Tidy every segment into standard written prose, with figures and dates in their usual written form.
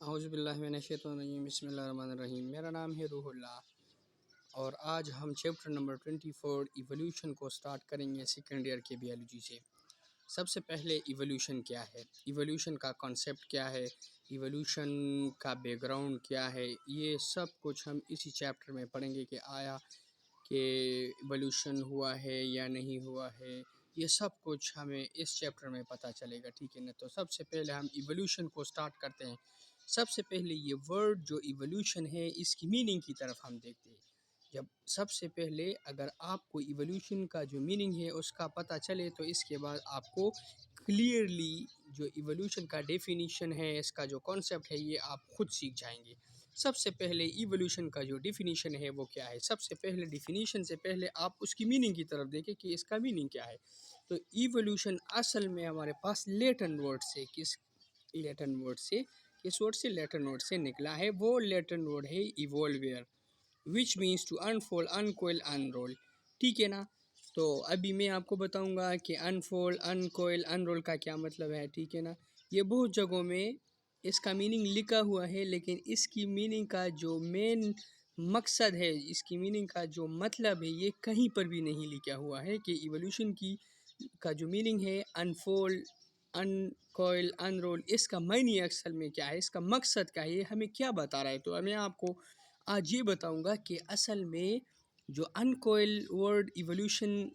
औज़ुबिल्लाहि बिस्मिल्लाहिर्रहमानिर्रहीम। मेरा नाम है रूहुल्लाह और आज हम चैप्टर नंबर 24 इवोल्यूशन को स्टार्ट करेंगे सेकेंड ईयर के बायोलॉजी से। सबसे पहले इवोल्यूशन क्या है, इवोल्यूशन का कॉन्सेप्ट क्या है, इवोल्यूशन का बैकग्राउंड क्या है, ये सब कुछ हम इसी चैप्टर में पढ़ेंगे कि आया कि इवोल्यूशन हुआ है या नहीं हुआ है। ये सब कुछ हमें इस चैप्टर में पता चलेगा, ठीक है ना। तो सबसे पहले हम इवोल्यूशन को स्टार्ट करते हैं। सबसे पहले ये वर्ड जो इवोल्यूशन है इसकी मीनिंग की तरफ हम देखते हैं। जब सबसे पहले अगर आपको इवोल्यूशन का जो मीनिंग है उसका पता चले तो इसके बाद आपको क्लियरली जो इवोल्यूशन का डेफिनीशन है, इसका जो कॉन्सेप्ट है, ये आप खुद सीख जाएंगे। सबसे पहले इवोल्यूशन का जो डेफिनीशन है वो क्या है। सबसे पहले डेफिनीशन से पहले आप उसकी मीनिंग की तरफ देखें कि इसका मीनिंग क्या है। तो इवोल्यूशन असल में हमारे पास लैटिन वर्ड से लैटिन वर्ड से निकला है। वो लैटिन वर्ड है इवोल्वेयर, which means to unfold, uncoil, unroll, ठीक है ना। तो अभी मैं आपको बताऊंगा कि अनफोल्ड, अनकोइल, अनरोल का क्या मतलब है, ठीक है ना। ये बहुत जगहों में इसका मीनिंग लिखा हुआ है, लेकिन इसकी मीनिंग का जो मेन मकसद है, इसकी मीनिंग का जो मतलब है, ये कहीं पर भी नहीं लिखा हुआ है कि इवोल्यूशन की का जो मीनिंग है अनफोल्ड, अनकॉइल, अनरोल, इसका मायने असल में क्या है, इसका मकसद क्या है, ये हमें क्या बता रहा है। तो मैं आपको आज ये बताऊंगा कि असल में जो अनकॉइल वर्ड इवोल्यूशन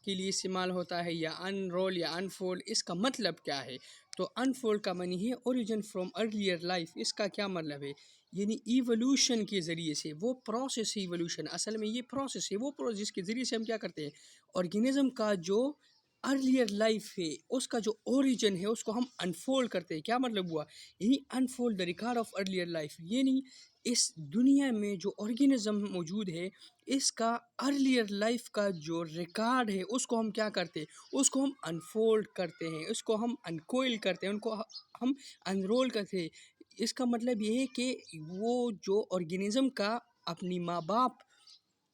के लिए इस्तेमाल होता है या अनरोल या अनफोल्ड, इसका मतलब क्या है। तो अनफोल्ड का मानी है ओरिजिन फ्रॉम अर्लियर लाइफ, इसका क्या मतलब है, यानी इवोल्यूशन के ज़रिए से वो प्रोसेस है। इवोल्यूशन असल में ये प्रोसेस है, वो प्रोसेस जिसके ज़रिए से हम क्या करते हैं, ऑर्गेनिज्म का जो अर्लियर लाइफ है उसका जो ओरिजिन है उसको हम अनफोल्ड करते हैं। क्या मतलब हुआ, यही unfold the record of earlier life, यानी इस दुनिया में जो ऑर्गेनिज्म मौजूद है इसका अर्लियर लाइफ का जो रिकॉर्ड है उसको हम क्या करते हैं, उसको हम अनफोल्ड करते हैं, उसको हम अनकोइल करते हैं, उनको हम अनरोल करते हैं। इसका मतलब ये है कि वो जो ऑर्गेनिज्म का अपनी माँ बाप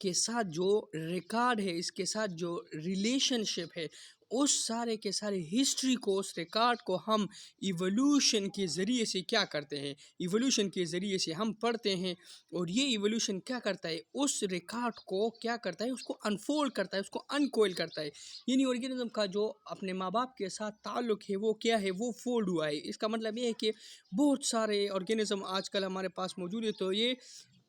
के साथ जो रिकॉर्ड है, इसके साथ जो रिलेशनशिप है, उस सारे के सारे हिस्ट्री को, उस रिकॉर्ड को हम इवोल्यूशन के ज़रिए से क्या करते हैं, इवोल्यूशन के ज़रिए से हम पढ़ते हैं। और ये इवोल्यूशन क्या करता है, उस रिकॉर्ड को क्या करता है, उसको अनफोल्ड करता है, उसको अनकोइल करता है। यानी ऑर्गेनिज्म का जो अपने माँ बाप के साथ ताल्लुक़ है वो क्या है, वो फोल्ड हुआ है। इसका मतलब ये है कि बहुत सारे ऑर्गेनिज्म आजकल हमारे पास मौजूद है। तो ये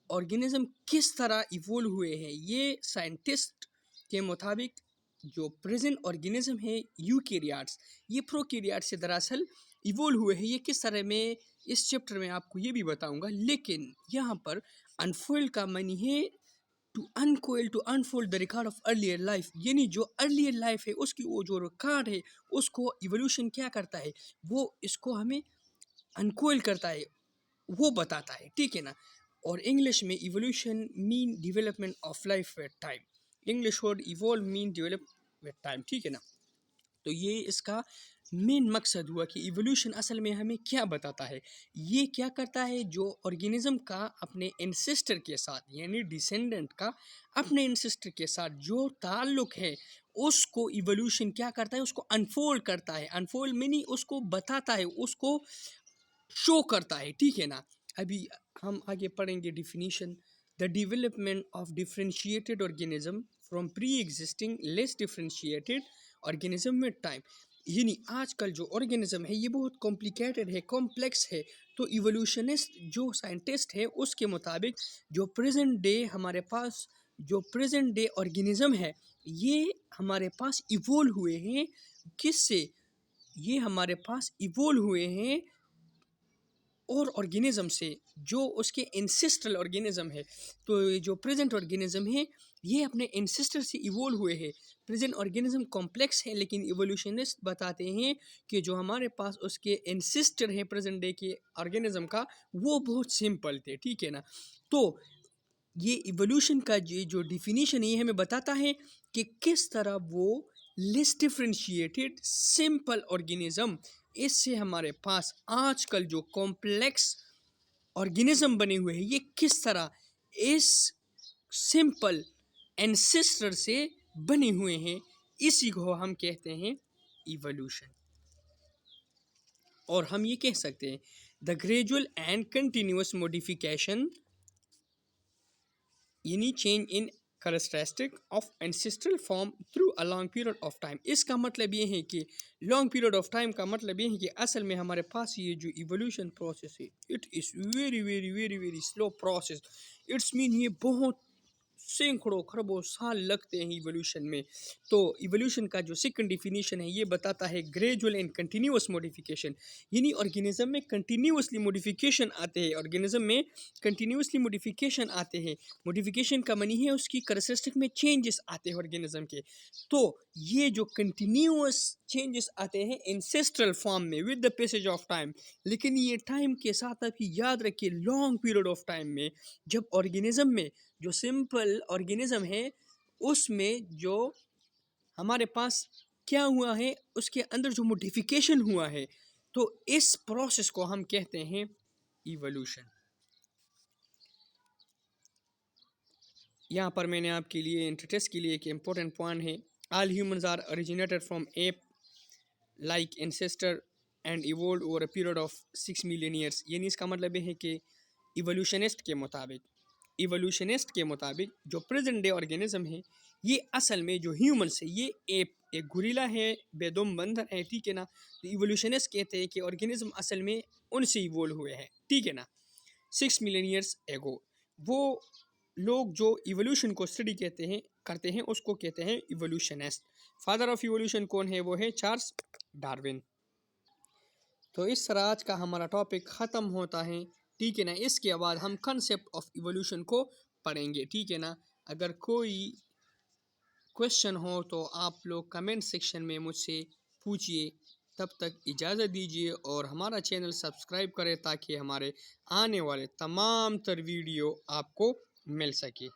ऑर्गेनिज्म किस तरह इवोल्व हुए हैं, ये साइंटिस्ट के मुताबिक जो प्रेजेंट ऑर्गेनिज्म है यूकेरियाट्स, ये प्रोकैरियोट्स से दरअसल इवोल्व हुए हैं। ये किस तरह में इस चैप्टर में आपको ये भी बताऊंगा। लेकिन यहाँ पर अनफोल्ड का मानी है to uncoil, to unfold the record of earlier life, यानी जो अर्लियर लाइफ है उसकी वो जो रिकॉर्ड है उसको इवोल्यूशन क्या करता है, वो इसको हमें अनकोइल करता है, वो बताता है, ठीक है ना। और इंग्लिश में evolution mean development of life with time, English word evolve mean develop with time, ठीक है ना। तो ये इसका मेन मकसद हुआ कि इवोल्यूशन असल में हमें क्या बताता है। ये क्या करता है, जो ऑर्गेनिज्म का अपने एंसेस्टर के साथ, यानी डिसेंडेंट का अपने एंसेस्टर के साथ जो ताल्लुक है उसको इवोल्यूशन क्या करता है, उसको अनफोल्ड करता है। अनफोल्ड मीनिंग उसको बताता है, उसको शो करता है, ठीक है ना। अभी हम आगे पढ़ेंगे definition. The development of differentiated organism from pre existing less differentiated organism with time, यानी आजकल जो ऑर्गेनिज्म है ये बहुत कॉम्प्लिकेटेड है, कॉम्प्लेक्स है। तो इवोल्यूशनिस्ट जो साइंटिस्ट है उसके मुताबिक जो प्रेजेंट डे हमारे पास, जो प्रेजेंट डे ऑर्गेनिज्म है, ये हमारे पास इवोल्व हुए हैं। किससे, ये हमारे पास इवोल्व हुए हैं और ऑर्गेनिज्म से जो उसके इंसिस्ट्रल ऑर्गेनिज्म है। तो ये जो प्रेजेंट ऑर्गेनिज्म है ये अपने इंसिस्टर से इवोल्व हुए हैं। प्रेजेंट ऑर्गेनिज्म कॉम्प्लेक्स है, लेकिन इवोल्यूशनिस्ट बताते हैं कि जो हमारे पास उसके इंसिस्टर हैं प्रेजेंट डे के ऑर्गेनिज्म का, वो बहुत सिंपल थे, ठीक है ना। तो ये इवोल्यूशन का ये जो डिफिनीशन है ये हमें बताता है कि किस तरह वो लेस डिफ्रेंशिएटेड सिंपल ऑर्गेनिज्म, इससे हमारे पास आजकल जो कॉम्प्लेक्स ऑर्गेनिज्म बने हुए हैं ये किस तरह इस सिंपल एंसेस्टर से बने हुए हैं। इसी को हम कहते हैं इवोल्यूशन। और हम ये कह सकते हैं the gradual and continuous modification यानी change in characteristic of ancestral form through a long period of time. इसका मतलब ये है कि लॉन्ग पीरियड ऑफ टाइम का मतलब ये है कि असल में हमारे पास ये जो इवोल्यूशन प्रोसेस है it is very very very very slow process. It's mean ये बहुत सैकड़ों खरबों साल लगते हैं इवोल्यूशन में। तो इवोल्यूशन का जो सेकंड डिफिनीशन है ये बताता है ग्रेजुअल एंड कंटिन्यूअस मॉडिफिकेशन, यानी ऑर्गेनिज्म में कंटिन्यूअसली मॉडिफिकेशन आते हैं। ऑर्गेनिज्म में कंटिन्यूअसली मॉडिफिकेशन आते हैं। मॉडिफिकेशन का मनी है उसकी कैरेक्टरिस्टिक में चेंजेस आते हैं ऑर्गेनिज्म के। तो ये जो कंटिन्यूअस चेंजेस आते हैं इंसेस्ट्रल फॉर्म में with the passage of time, लेकिन ये टाइम के साथ आप याद रखिए लॉन्ग पीरियड ऑफ टाइम में जब ऑर्गेनिज्म में जो सिंपल ऑर्गेनिज्म है उसमें जो हमारे पास क्या हुआ है उसके अंदर जो मॉडिफिकेशन हुआ है, तो इस प्रोसेस को हम कहते हैं इवोल्यूशन। यहाँ पर मैंने आपके लिए इंटरेस्ट के लिए एक इम्पोर्टेंट पॉइंट है, all humans are originated from ape like ancestor and evolve over a period of 6 million years. यानी इसका मतलब ये है कि इवोल्यूशनिस्ट के मुताबिक जो प्रेजेंट डे ऑर्गेनिज्म है ये असल में जो ह्यूमंस है ये एक गुरिल्ला है, बेदम बंदर है, ठीक है ना। तो इवोल्यूशनिस्ट कहते हैं कि ऑर्गेनिज्म असल में उनसे इवोल्व हुए हैं, ठीक है ना, 6 मिलियन ईयर्स एगो। वो लोग जो इवोल्यूशन को स्टडी करते हैं उसको कहते हैं इवोल्यूशनिस्ट। फादर ऑफ इवोल्यूशन कौन है? वो है चार्ल्स डार्विन। तो इस तरह आज का हमारा टॉपिक ख़त्म होता है, ठीक है ना। इसके बाद हम कंसेप्ट ऑफ इवोल्यूशन को पढ़ेंगे, ठीक है ना। अगर कोई क्वेश्चन हो तो आप लोग कमेंट सेक्शन में मुझसे पूछिए। तब तक इजाज़त दीजिए और हमारा चैनल सब्सक्राइब करें ताकि हमारे आने वाले तमाम तर वीडियो आपको मिल सके।